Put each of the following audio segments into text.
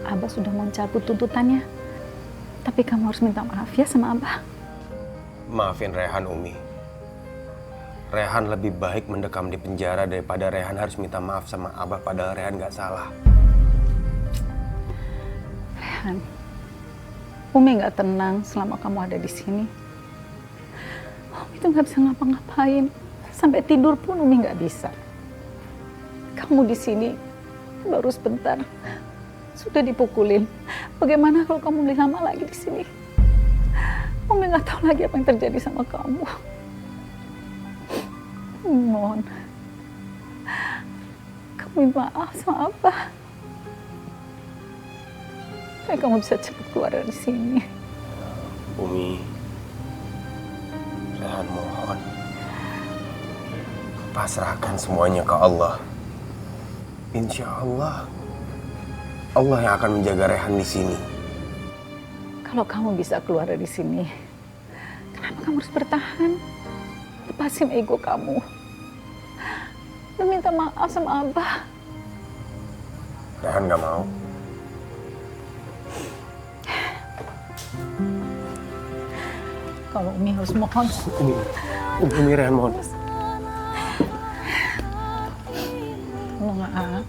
Abah sudah mencabut tuntutannya. Tapi kamu harus minta maaf ya sama Abah. Maafin Rehan, Umi. Rehan lebih baik mendekam di penjara daripada Rehan harus minta maaf sama Abah padahal Rehan gak salah. Rehan, Umi gak tenang selama kamu ada di sini. Umi tuh gak bisa ngapa-ngapain. Sampai tidur pun Umi gak bisa. Kamu di sini baru sebentar sudah dipukulin. Bagaimana kalau kamu lebih lama lagi di sini? Umi nggak tahu lagi apa yang terjadi sama kamu. Mohon, kamu minta maaf sama Abah. Supaya kamu bisa cepat keluar dari sini. Umi, Rehan mohon. Pasrahkan semuanya ke Allah. Insya Allah, Allah yang akan menjaga Rehan di sini. Kalau kamu bisa keluar dari sini, kenapa kamu harus bertahan? Lepasin ego kamu. Dan minta maaf sama Abah. Rehan gak mau. Kalau Umi harus mohon. Umi Rehan mohon. Tolong, Ak.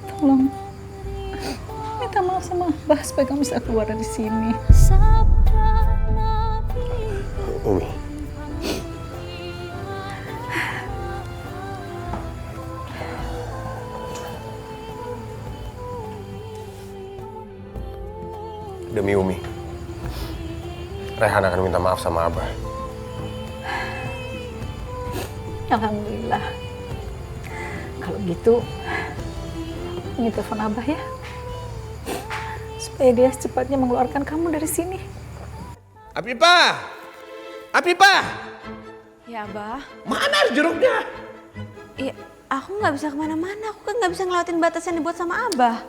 Tolong. Minta maaf sama Abah supaya kamu bisa keluar dari sini. Umi. Demi Umi, Rehan akan minta maaf sama Abah. Alhamdulillah. Kalau gitu, Umi telepon Abah ya. Supaya dia secepatnya mengeluarkan kamu dari sini. Apipah! Apipah! Ya, Abah. Mana jeruknya? Iya, aku nggak bisa kemana-mana. Aku kan nggak bisa ngelewatin batas yang dibuat sama Abah.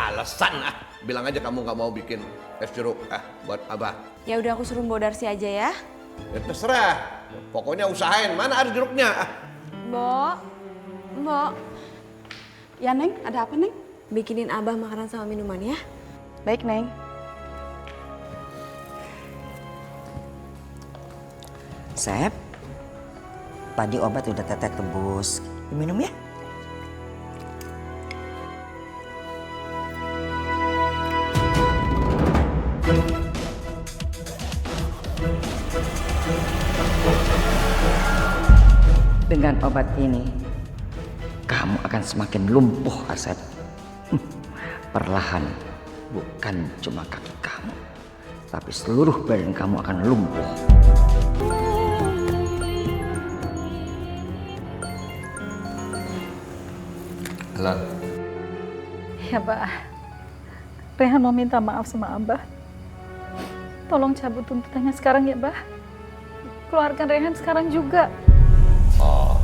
Alasan ah. Bilang aja kamu nggak mau bikin es jeruk buat Abah. Ya udah aku suruh Mbok Darsi aja ya. Ya terserah. Pokoknya usahain. Mana ada jeruknya? Mbok. Mbok. Ya, Neng, ada apa, Neng? Bikinin Abah makanan sama minuman ya. Baik, Neng. Sep, tadi obat udah Teteh tebus. Diminum ya? Dengan obat ini, kamu akan semakin lumpuh, Asep. Perlahan, bukan cuma kaki kamu, tapi seluruh badan kamu akan lumpuh. Halo. Ya, Pak. Rehan mau minta maaf sama Abah. Tolong cabut tuntutannya sekarang ya, Bah. Keluarkan Rehan sekarang juga. Oh.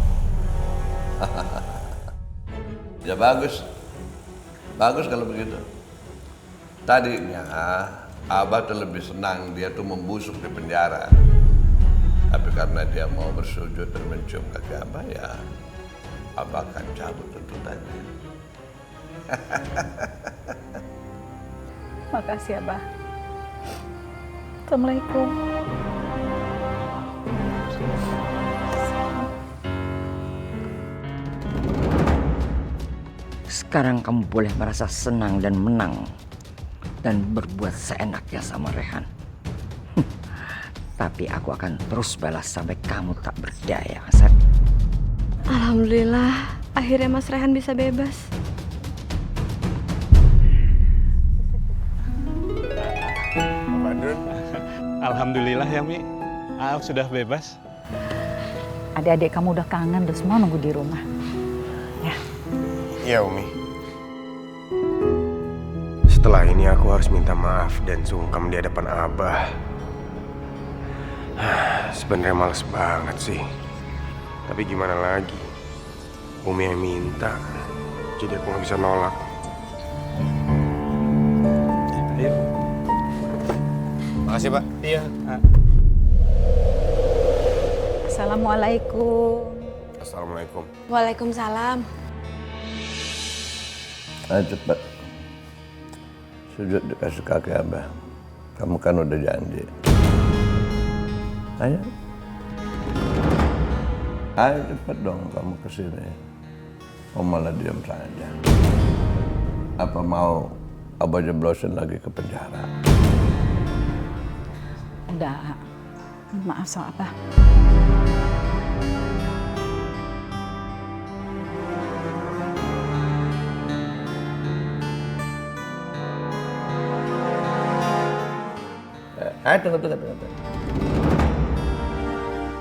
Ya bagus. Bagus kalau begitu. Tadinya Abah tuh lebih senang dia tuh membusuk di penjara. Tapi karena dia mau bersujud dan mencium kaki Abah, ya Abah akan cabut tuntutannya. Makasih, Abah. Assalamualaikum. Sekarang kamu boleh merasa senang dan menang dan berbuat seenaknya sama Rehan. Tapi aku akan terus balas sampai kamu tak berdaya, Asep. Alhamdulillah, akhirnya Mas Rehan bisa bebas. Alhamdulillah ya, Mi. Aaf sudah bebas. Adik-adik kamu udah kangen, udah semua nunggu di rumah. Ya. Iya, Umi. Setelah ini aku harus minta maaf dan sungkem di hadapan Abah. Sebenarnya males banget sih. Tapi gimana lagi? Umi yang minta, jadi aku nggak bisa nolak. Ayo. Makasih, Pak. Iya. Assalamualaikum. Assalamualaikum. Waalaikumsalam. Ayo cepat. Sujud dikasih kaki Abah. Kamu kan udah janji. Ayo. Ayo cepat dong kamu kesini. Oh malah diam saja. Apa mau Abah jeblosin lagi ke penjara? Enggak. Maaf sama Abah. Tunggu.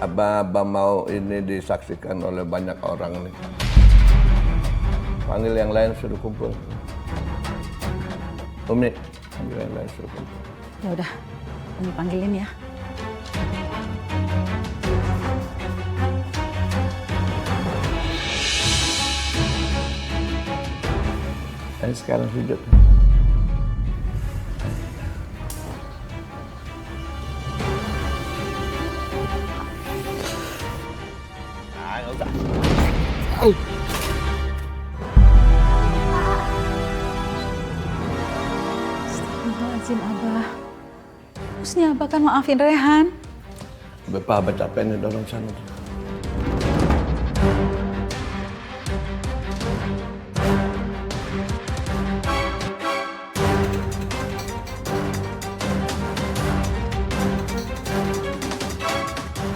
Abah mau ini disaksikan oleh banyak orang nih. Panggil yang lain suruh kumpul. Umi, panggil yang lain suruh kumpul. Ya udah, Umi panggilin ya. Ayo sekarang sujud. Astagfirullahaladzim Abah. Terusnya Abah kan maafin Rehan. Abah capek nih dorong sana.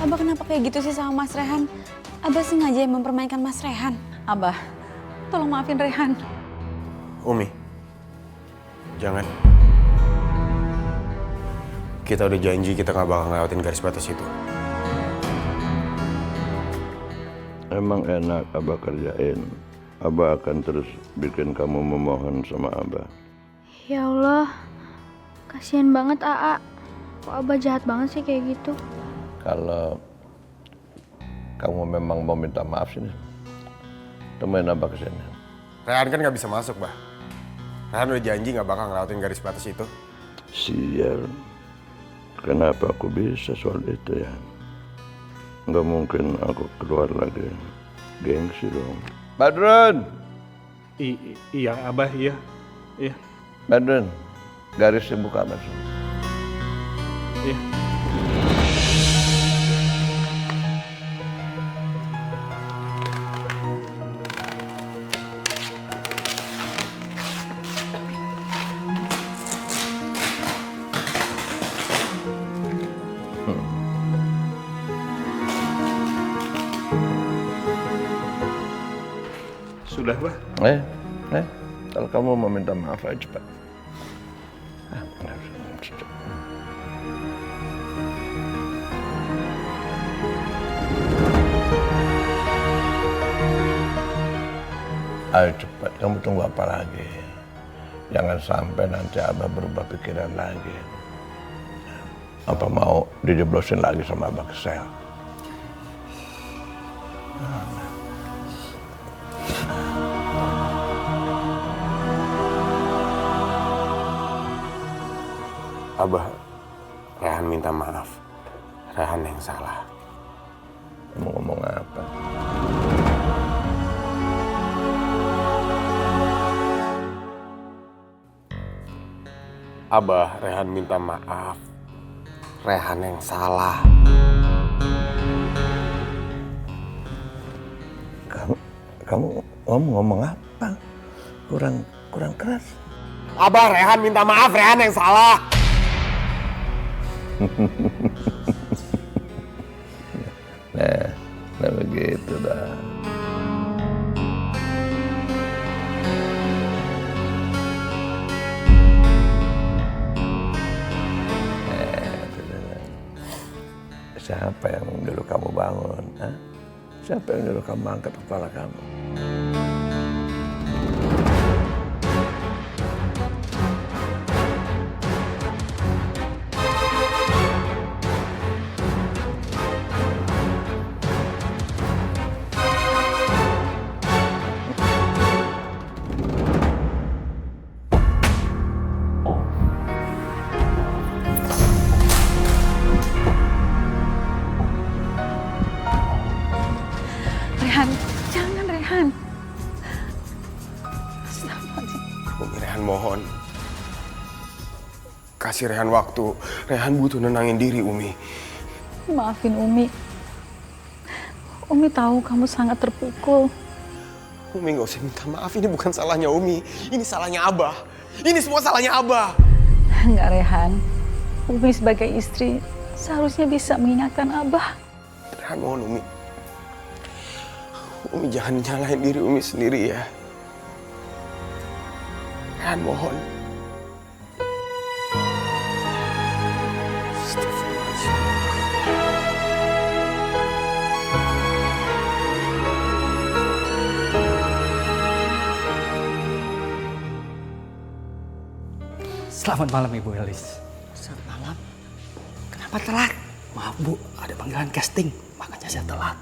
Abah kenapa kayak gitu sih sama Mas Rehan? Abah sengaja mempermainkan Mas Rehan. Abah, tolong maafin Rehan. Umi, jangan. Kita udah janji kita nggak bakal ngelewatin garis batas itu. Emang enak Abah kerjain. Abah akan terus bikin kamu memohon sama Abah. Ya Allah, kasihan banget Aa. Kok Abah jahat banget sih kayak gitu? Kalau kamu memang mau minta maaf sini, temuin Abah kesini. Rehan kan nggak bisa masuk, Bah. Rehan udah janji nggak bakal ngelewatin garis batas itu. Sial, kenapa aku bisa soal itu ya? Nggak mungkin aku keluar lagi, gengsi dong. Badrun! Iya, Abah, iya. Badrun, garisnya buka masuk. Iya. Sudah, Bah. Kalau kamu mau minta maaf aja cepat. Ayo cepat, kamu tunggu apa lagi? Jangan sampai nanti Abah berubah pikiran lagi. Apa mau dijeblosin lagi sama Abah ke sel? Abah, Rehan minta maaf. Rehan yang salah. Kamu ngomong apa? Abah, Rehan minta maaf. Rehan yang salah. Kamu ngomong apa? Kurang keras. Abah, Rehan minta maaf. Rehan yang salah. Nah begitu dah. Siapa yang nyuruh kamu bangun? Ha? Siapa yang nyuruh kamu angkat kepala kamu? Rehan, jangan Rehan. Astagfirullahaladzim. Umi, Rehan mohon. Kasih Rehan waktu. Rehan butuh nenangin diri, Umi. Maafin Umi. Umi tahu kamu sangat terpukul. Umi nggak usah minta maaf, ini bukan salahnya Umi. Ini salahnya Abah. Ini semua salahnya Abah. Enggak, Rehan. Umi sebagai istri seharusnya bisa mengingatkan Abah. Rehan mohon, Umi. Umi jangan nyalahin diri Umi sendiri ya. Rehan mohon. Selamat malam Ibu Elis. Selamat malam. Kenapa telat? Maaf Bu, ada panggilan casting, makanya saya telat.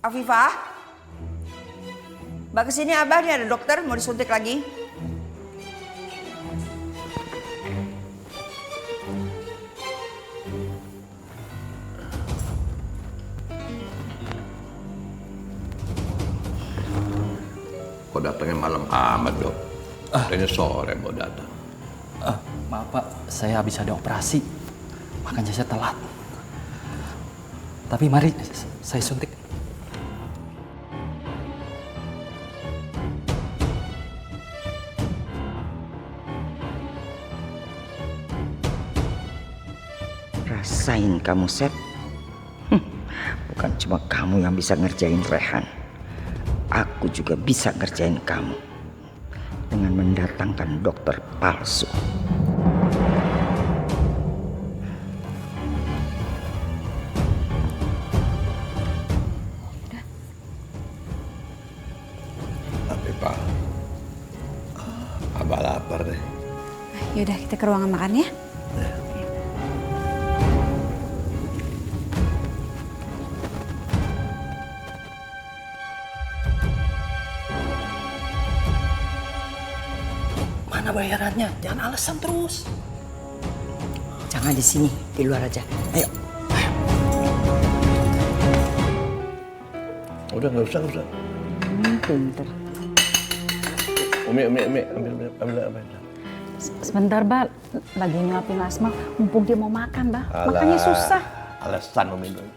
Afifah, Mbak kesini Abah, nih ada dokter mau disuntik lagi. Kok datangnya malam amat, Dok? Kayaknya sore mau datang. Maaf Pak, saya habis ada operasi, makanya saya telat. Tapi mari saya suntik. Rasain kamu, Sep. Bukan cuma kamu yang bisa ngerjain Rehan. Aku juga bisa ngerjain kamu dengan mendatangkan dokter palsu. Tapi Pak, Abah lapar deh. Yaudah kita ke ruangan makan ya. Mana bayarannya? Jangan alasan terus. Jangan di sini, di luar aja. Ayo. Udah nggak usah. Pinter. Umi, ambil. Sebentar, Mbak. Lagi nyuapin Asma. Mumpung dia mau makan, Mbak. Makannya susah. Alasan Umi dulu.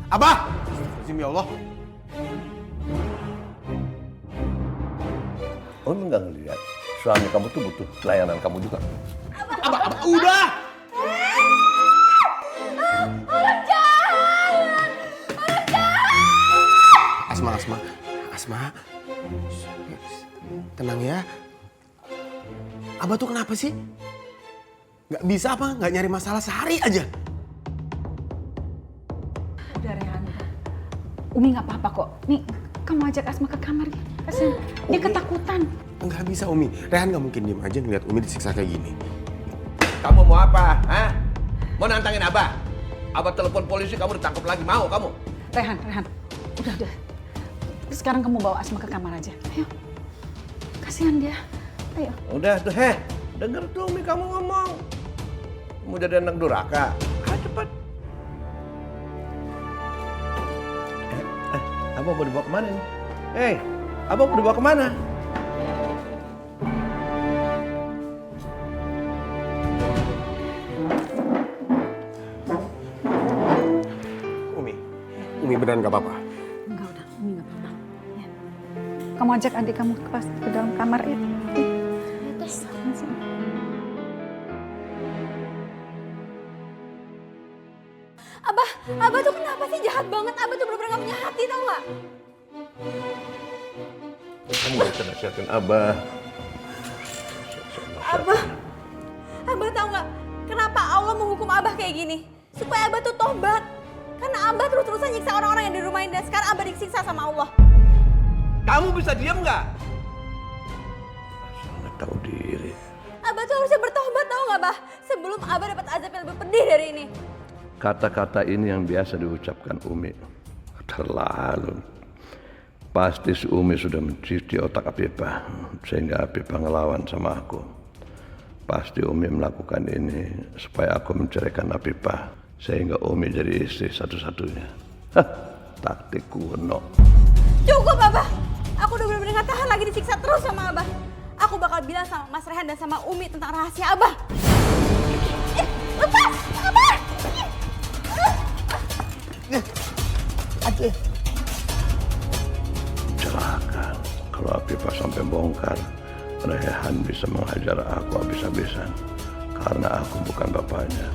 Abah! Ya Allah. Umi nggak ngeliat suami kamu tuh butuh pelayanan kamu juga. Abah, udah! Asma. Tenang ya. Abah tuh kenapa sih? Nggak bisa apa? Nggak nyari masalah sehari aja? Udah, Rehan. Umi nggak apa-apa kok. Nih, kamu ajak Asma ke kamar ya. Kasian. Dia ketakutan. Nggak bisa, Umi. Rehan nggak mungkin diem aja ngeliat Umi disiksa kayak gini. Kamu mau apa? Hah? Mau nantangin Abah? Abah telepon polisi, kamu ditangkap lagi. Mau kamu? Rehan. Udah. Sekarang kamu bawa Asma ke kamar aja. Ayo. Kasihan dia. Ayo. Udah tuh, denger tuh Umi kamu ngomong. Mau jadi anak durhaka. Ayo cepat. Abah mau dibawa kemana nih? Abah mau dibawa kemana? Umi beneran nggak apa-apa? Enggak, udah. Umi nggak apa-apa. Ya. Kamu ajak adik kamu ke dalam kamar ya. Terus. Abah tuh kenapa sih jahat banget? Abah tuh bener-bener gak punya hati, tau gak? Kamu gak bisa nasihatin Abah. Abah tau gak? Kenapa Allah menghukum Abah kayak gini? Supaya Abah tuh tobat. Karena Abah terus-terusan nyiksa orang-orang yang di rumah ini. Dan sekarang Abah disiksa sama Allah. Kamu bisa diam nggak? Asal nggak tahu diri. Abah tuh harusnya bertobat, tau gak, Bah? Sebelum Abah dapat azab yang lebih pedih dari ini. Kata-kata ini yang biasa diucapkan Umi. Terlalu. Pasti si Umi sudah mencuci otak Apipah. Sehingga Apipah ngelawan sama aku. Pasti Umi melakukan ini supaya aku menceraikan Apipah. Sehingga Umi jadi istri satu-satunya. taktik kuno. Cukup, Abah. Aku udah bener-bener gak tahan lagi disiksa terus sama Abah. Aku bakal bilang sama Mas Rehan dan sama Umi tentang rahasia Abah. Lepas! Abah! Celaka. Kalau Afifah sampai bongkar, Rehan bisa menghajar aku habis-habisan. Karena aku bukan bapaknya.